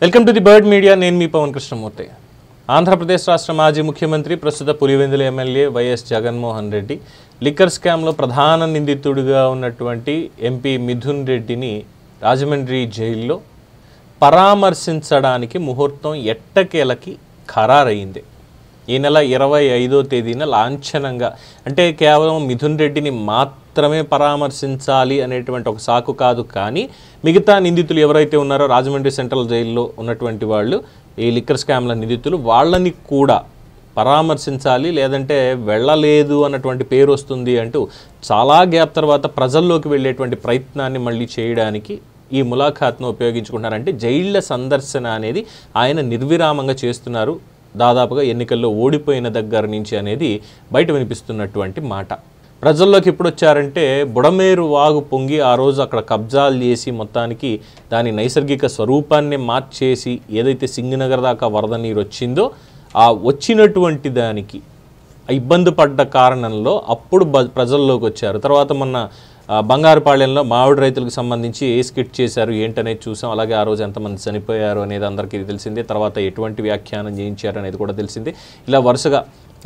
Welcome to the bird media. నేను మీ పవన్ కృష్ణమూర్తి. ఆంధ్రప్రదేశ్ రాష్ట్ర మాజీ ముఖ్యమంత్రి ప్రస్తుత Pulivendula MLA YS Jaganmohan Reddy liquor స్కామ్లో ప్రధాన నిందితుడిగా ఉన్నటువంటి ఎంపీ మిథున్ రెడ్డిని రాజమండ్రి జైల్లో పరామర్శించడానికి ముహూర్తం ఎట్టకేలకి ఖరారయింది. ఈ నెల 25వ తేదీన లాంఛనంగా, అంటే కేవలం మిథున్ రెడ్డిని మాత్రమే పరామర్శించాలి అనేటువంటి ఒక సాకు కాదు, కానీ మిగతా నిందితులు ఎవరైతే ఉన్నారో రాజమండ్రి సెంట్రల్ జైల్లో ఉన్నటువంటి వాళ్ళు, ఈ లిక్కర్ స్కామ్ల నిందితులు, వాళ్ళని కూడా పరామర్శించాలి, లేదంటే వెళ్ళలేదు అన్నటువంటి పేరు వస్తుంది అంటూ చాలా గ్యాప్ తర్వాత ప్రజల్లోకి వెళ్ళేటువంటి ప్రయత్నాన్ని మళ్ళీ చేయడానికి ఈ ములాఖాత్ను ఉపయోగించుకుంటున్నారంటే జైళ్ల సందర్శన అనేది ఆయన నిర్విరామంగా చేస్తున్నారు, దాదాపుగా ఎన్నికల్లో ఓడిపోయిన దగ్గర నుంచి అనేది బయట వినిపిస్తున్నటువంటి మాట. ప్రజల్లోకి ఎప్పుడు వచ్చారంటే బుడమేరు వాగు పొంగి ఆ రోజు అక్కడ కబ్జాలు చేసి మొత్తానికి దాని నైసర్గిక స్వరూపాన్ని మార్చేసి ఏదైతే సింగనగర్ దాకా వరద నీరు వచ్చిందో ఆ వచ్చినటువంటి దానికి ఇబ్బంది పడ్డ కారణంలో అప్పుడు ప్రజల్లోకి వచ్చారు. తర్వాత మొన్న బంగారుపాళ్యంలో మామిడి రైతులకు సంబంధించి ఏ స్కిట్ చేశారు ఏంటనేది చూసాం. అలాగే ఆ రోజు ఎంతమంది చనిపోయారు అనేది అందరికీ తెలిసిందే. తర్వాత ఎటువంటి వ్యాఖ్యానం చేయించారు అనేది కూడా తెలిసిందే. ఇలా వరుసగా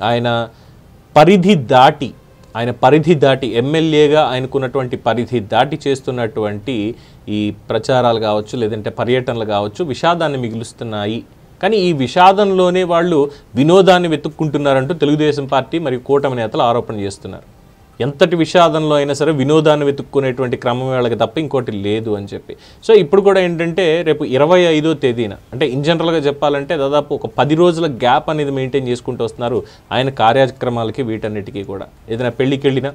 ఆయన పరిధి దాటి ఎమ్మెల్యేగా ఆయనకున్నటువంటి పరిధి దాటి చేస్తున్నటువంటి ఈ ప్రచారాలు కావచ్చు, లేదంటే పర్యటనలు కావచ్చు, విషాదాన్ని మిగులుస్తున్నాయి. కానీ ఈ విషాదంలోనే వాళ్ళు వినోదాన్ని వెతుక్కుంటున్నారంటూ తెలుగుదేశం పార్టీ మరియు కూటమి నేతలు ఆరోపణ చేస్తున్నారు. ఎంతటి విషాదంలో అయినా సరే వినోదాన్ని వెతుక్కునేటువంటి క్రమం వాళ్ళకి తప్ప ఇంకోటి లేదు అని చెప్పి. సో ఇప్పుడు కూడా ఏంటంటే రేపు 25వ తేదీన, అంటే ఇన్ జనరల్గా చెప్పాలంటే దాదాపు ఒక 10 రోజుల గ్యాప్ అనేది మెయింటైన్ చేసుకుంటూ వస్తున్నారు ఆయన కార్యక్రమాలకి, వీటన్నిటికీ కూడా. ఏదైనా పెళ్ళికి వెళ్ళినా,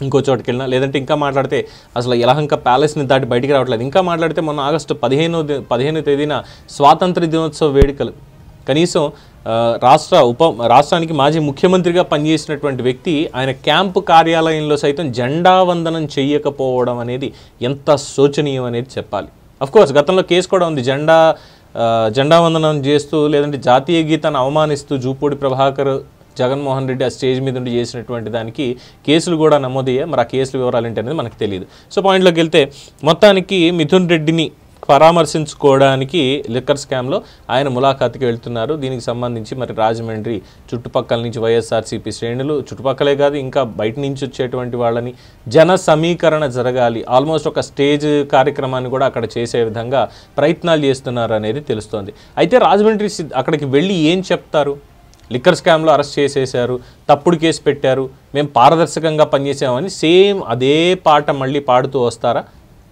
ఇంకో చోటుకి వెళ్ళినా, లేదంటే ఇంకా మాట్లాడితే అసలు యలహంక ప్యాలెస్ని దాటి బయటికి రావట్లేదు. ఇంకా మాట్లాడితే మొన్న ఆగస్టు 15వ తేదీన స్వాతంత్ర దినోత్సవ వేడుకలు. కనీసం రాష్ట్రానికి మాజీ ముఖ్యమంత్రిగా పనిచేసినటువంటి వ్యక్తి ఆయన క్యాంపు కార్యాలయంలో సైతం జెండా వందనం చెయ్యకపోవడం అనేది ఎంత శోచనీయం అనేది చెప్పాలి. అఫ్కోర్స్ గతంలో కేసు కూడా ఉంది, జెండా వందనం చేస్తూ లేదంటే జాతీయ గీతాన్ని అవమానిస్తూ జూపూడి ప్రభాకర్ జగన్మోహన్ రెడ్డి ఆ స్టేజ్ మీద ఉండి చేసినటువంటి దానికి కేసులు కూడా నమోదయ్యాయి. మరి ఆ కేసుల వివరాలు ఏంటి అనేది మనకు తెలియదు. సో పాయింట్లోకి వెళ్తే మొత్తానికి మిథున్ రెడ్డిని పరామర్శించుకోవడానికి లిక్కర్ స్కామ్లో ఆయన ములాఖాత్కి వెళ్తున్నారు. దీనికి సంబంధించి మరి రాజమండ్రి చుట్టుపక్కల నుంచి వైఎస్ఆర్సీపీ శ్రేణులు, చుట్టుపక్కలే కాదు ఇంకా బయట నుంచి వచ్చేటువంటి వాళ్ళని జన సమీకరణ జరగాలి, ఆల్మోస్ట్ ఒక స్టేజ్ కార్యక్రమాన్ని కూడా అక్కడ చేసే విధంగా ప్రయత్నాలు చేస్తున్నారు అనేది తెలుస్తోంది. అయితే రాజమండ్రి అక్కడికి వెళ్ళి ఏం చెప్తారు? లిక్కర్ స్కామ్లో అరెస్ట్ చేసేశారు, తప్పుడు కేసు పెట్టారు, మేము పారదర్శకంగా పనిచేసామని సేమ్ అదే పాట మళ్ళీ పాడుతూ వస్తారా?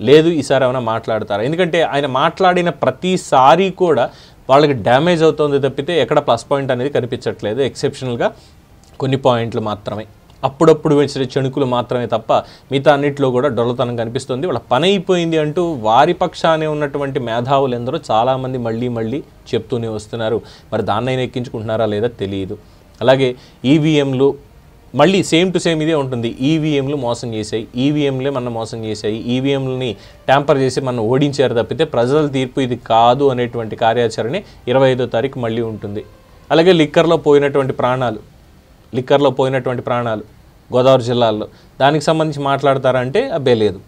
లేదు, ఈసారి ఏమైనా మాట్లాడతారా? ఎందుకంటే ఆయన మాట్లాడిన ప్రతిసారి కూడా వాళ్ళకి డ్యామేజ్ అవుతుంది తప్పితే ఎక్కడ ప్లస్ పాయింట్ అనేది కనిపించట్లేదు. ఎక్సెప్షనల్గా కొన్ని పాయింట్లు మాత్రమే, అప్పుడప్పుడు వేసిన చెణుకులు మాత్రమే తప్ప మిగతా అన్నింటిలో కూడా డొల్లతనం కనిపిస్తుంది. వాళ్ళ పని అయిపోయింది అంటూ వారి పక్షానే ఉన్నటువంటి మేధావులు ఎందరో చాలామంది మళ్ళీ చెప్తూనే వస్తున్నారు. మరి దాన్నైనా ఎక్కించుకుంటున్నారా లేదా తెలియదు. అలాగే ఈవీఎంలు మళ్ళీ సేమ్ టు సేమ్ ఇదే ఉంటుంది. ఈవీఎంలు మోసం చేశాయి, ఈవీఎంలే మన మోసం చేశాయి, ఈవీఎంలని ట్యాంపర్ చేసి మనం ఓడించారు తప్పితే ప్రజల తీర్పు ఇది కాదు అనేటువంటి కార్యాచరణ 25వ తారీఖు మళ్ళీ ఉంటుంది. అలాగే లిక్కర్లో పోయినటువంటి ప్రాణాలు గోదావరి జిల్లాల్లో, దానికి సంబంధించి మాట్లాడతారంటే అబ్బే లేదు,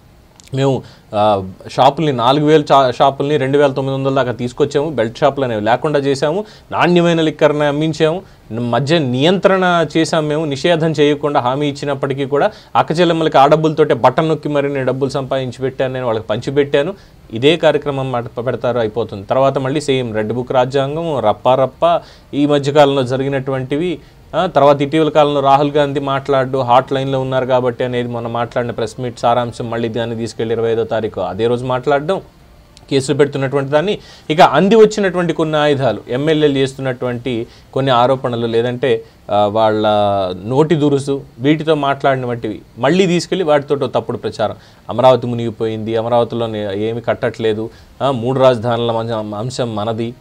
మేము షాపుల్ని 4000 షాపుల్ని 2900 దాకా తీసుకొచ్చాము, బెల్ట్ షాపులు అనేవి లేకుండా చేశాము, నాణ్యమైన లిక్కర్ని అమ్మించాము, మధ్య నియంత్రణ చేశాము, మేము నిషేధం చేయకుండా హామీ ఇచ్చినప్పటికీ కూడా అక్కచెల్లెమ్మలకి ఆ డబ్బులతోటే బటన్ నొక్కి మరి నేను డబ్బులు సంపాదించి పెట్టాను, నేను వాళ్ళకి పంచిపెట్టాను, ఇదే కార్యక్రమం పెడతారు, అయిపోతుంది. తర్వాత మళ్ళీ సేమ్ రెడ్ బుక్ రాజ్యాంగం, రప్ప ఈ మధ్యకాలంలో జరిగినటువంటివి. తర్వాత ఇటీవల కాలంలో రాహుల్ గాంధీ మాట్లాడు హాట్ లైన్లో ఉన్నారు కాబట్టి అనేది మొన్న మాట్లాడిన ప్రెస్ మీట్ సారాంశం మళ్ళీ దాన్ని తీసుకెళ్ళి 25వ తారీఖు అదే రోజు మాట్లాడడం, కేసులు పెడుతున్నటువంటి దాన్ని, ఇక అంది వచ్చినటువంటి కొన్ని ఆయుధాలు, ఎమ్మెల్యేలు చేస్తున్నటువంటి కొన్ని ఆరోపణలు, లేదంటే వాళ్ళ నోటి దురుసు, వీటితో మాట్లాడినటువంటివి మళ్ళీ తీసుకెళ్ళి వాటితో తప్పుడు ప్రచారం. అమరావతి మునిగిపోయింది, అమరావతిలో ఏమి కట్టట్లేదు, 3 రాజధానుల అంశం మనది,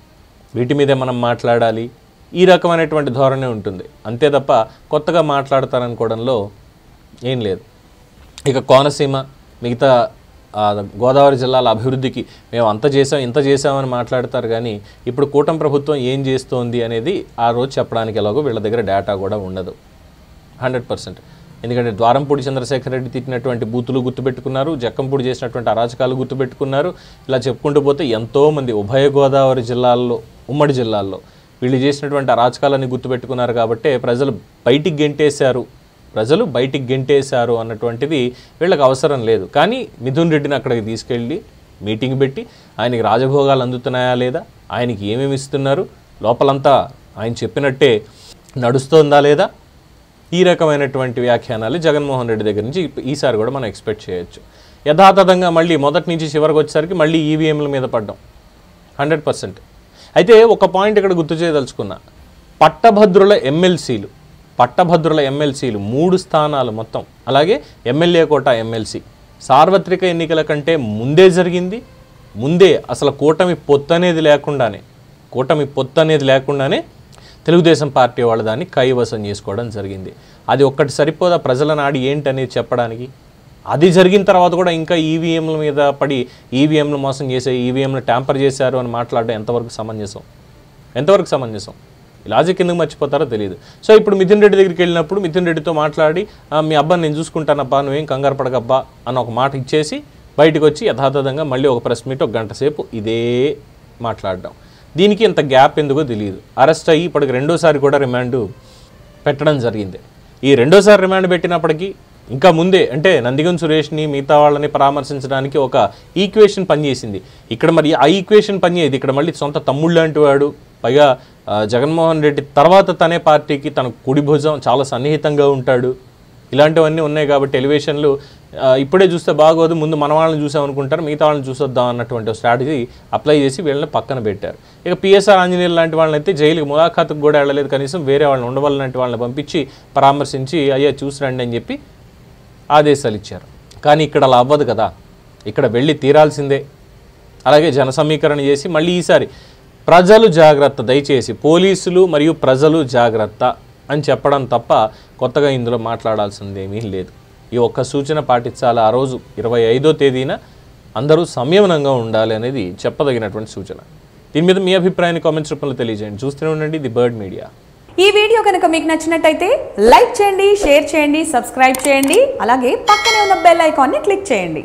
వీటి మీదే మనం మాట్లాడాలి, ఈ రకమైనటువంటి ధోరణి ఉంటుంది. అంతే తప్ప కొత్తగా మాట్లాడతారనుకోవడంలో ఏం లేదు. ఇక కోనసీమ, మిగతా గోదావరి జిల్లాల అభివృద్ధికి మేము అంత చేసాం ఇంత చేసామని మాట్లాడతారు, కానీ ఇప్పుడు కూటమి ప్రభుత్వం ఏం చేస్తోంది అనేది ఆ రోజు చెప్పడానికి ఎలాగో వీళ్ళ దగ్గర డేటా కూడా ఉండదు. 100%. ఎందుకంటే ద్వారంపూడి చంద్రశేఖర్ రెడ్డి తిట్టినటువంటి బూతులు గుర్తుపెట్టుకున్నారు, జక్కంపూడి చేసినటువంటి అరాచకాలు గుర్తుపెట్టుకున్నారు. ఇలా చెప్పుకుంటూ పోతే ఎంతోమంది ఉభయ గోదావరి జిల్లాల్లో, ఉమ్మడి జిల్లాల్లో వీళ్ళు చేసినటువంటి అరాచకాలని గుర్తుపెట్టుకున్నారు. కాబట్టే ప్రజలు బయటికి గెంటేశారు అన్నటువంటిది వీళ్ళకి అవసరం లేదు. కానీ మిథున్ రెడ్డిని అక్కడికి తీసుకెళ్ళి మీటింగ్ పెట్టి ఆయనకి రాజభోగాలు అందుతున్నాయా లేదా, ఆయనకి ఏమేమి ఇస్తున్నారు, లోపలంతా ఆయన చెప్పినట్టే నడుస్తోందా లేదా, ఈ రకమైనటువంటి వ్యాఖ్యానాలు జగన్మోహన్ రెడ్డి దగ్గర నుంచి ఈసారి కూడా మనం ఎక్స్పెక్ట్ చేయొచ్చు. యథాతథంగా మళ్ళీ మొదటి నుంచి చివరికి వచ్చేసరికి మళ్ళీ ఈవీఎంల మీద పడ్డాం 100%. అయితే ఒక పాయింట్ ఇక్కడ గుర్తు చేయదలుచుకున్నా, పట్టభద్రుల ఎమ్మెల్సీలు 3 స్థానాలు మొత్తం, అలాగే ఎమ్మెల్యే కోటా ఎమ్మెల్సీ సార్వత్రిక ఎన్నికల కంటే ముందే జరిగింది. ముందే అసలు కూటమి పొత్తు అనేది లేకుండానే తెలుగుదేశం పార్టీ వాళ్ళ దాన్ని కైవసం చేసుకోవడం జరిగింది. అది ఒక్కటి సరిపోదా ప్రజల నాడి ఏంటనేది చెప్పడానికి? అది జరిగిన తర్వాత కూడా ఇంకా ఈవీఎంల మీద పడి ఈవీఎంలు మోసం చేసే, ఈవీఎంలు ట్యాంపర్ చేశారు అని మాట్లాడడం ఎంతవరకు సమంజసం? లాజిక్ ఎందుకు మర్చిపోతారో తెలియదు. సో ఇప్పుడు మిథున్ రెడ్డి దగ్గరికి వెళ్ళినప్పుడు మిథున్ రెడ్డితో మాట్లాడి మీ అబ్బాని నేను చూసుకుంటానబ్బా, నువ్వేం కంగారు పడకబ్బా అన్న ఒక మాట ఇచ్చేసి బయటకు వచ్చి యథాతథంగా మళ్ళీ ఒక ప్రెస్ మీట్ 1 గంట సేపు ఇదే మాట్లాడడం. దీనికి ఇంత గ్యాప్ ఎందుకో తెలియదు. అరెస్ట్ అయ్యి ఇప్పటికి రెండోసారి కూడా రిమాండ్ పెట్టడం జరిగింది. ఈ రెండోసారి రిమాండ్ పెట్టినప్పటికీ ఇంకా ముందే అంటే నందిగం సురేష్ని మిగతా వాళ్ళని పరామర్శించడానికి ఒక ఈక్వేషన్ పనిచేసింది. ఇక్కడ మరి ఆ ఈక్వేషన్ పనిచేయదు. ఇక్కడ మళ్ళీ సొంత తమ్ముళ్ళు లాంటి వాడు, పైగా జగన్మోహన్ రెడ్డి తర్వాత తనే పార్టీకి తన కుడి భుజం, చాలా సన్నిహితంగా ఉంటాడు. ఇలాంటివన్నీ ఉన్నాయి కాబట్టి ఎలివేషన్లు ఇప్పుడే చూస్తే బాగోదు, ముందు మన వాళ్ళని చూసామనుకుంటారు, మిగతా వాళ్ళని చూసొద్దాం అన్నటువంటి స్ట్రాటజీ అప్లై చేసి వీళ్ళని పక్కన పెట్టారు. ఇక పిఎస్ఆర్ ఆంజనేయులు లాంటి వాళ్ళని అయితే జైలుకి ములాఖాతుకు కూడా వెళ్ళలేదు, కనీసం వేరే వాళ్ళని ఉండవాలంటే వాళ్ళని పంపించి పరామర్శించి అయ్యా చూసిరండి అని చెప్పి ఆదేశాలు ఇచ్చారు. కానీ ఇక్కడ అలా అవ్వదు కదా, ఇక్కడ వెళ్ళి తీరాల్సిందే. అలాగే జన సమీకరణ చేసి మళ్ళీ ఈసారి ప్రజలు జాగ్రత్త, దయచేసి పోలీసులు మరియు ప్రజలు జాగ్రత్త అని చెప్పడం తప్ప కొత్తగా ఇందులో మాట్లాడాల్సిందేమీ లేదు. ఈ ఒక్క సూచన పాటించాలి. ఆ రోజు 25వ తేదీన అందరూ సంయమనంగా ఉండాలి అనేది చెప్పదగినటువంటి సూచన. దీని మీద మీ అభిప్రాయాన్ని కామెంట్స్ రూపంలో తెలియజేయండి. చూస్తూనే ఉండండి ది బర్డ్ మీడియా. ఈ వీడియో కనుక మీకు నచ్చినట్టయితే లైక్ చేయండి, షేర్ చేయండి, సబ్స్క్రైబ్ చేయండి. అలాగే పక్కనే ఉన్న బెల్ ఐకాన్ని క్లిక్ చేయండి.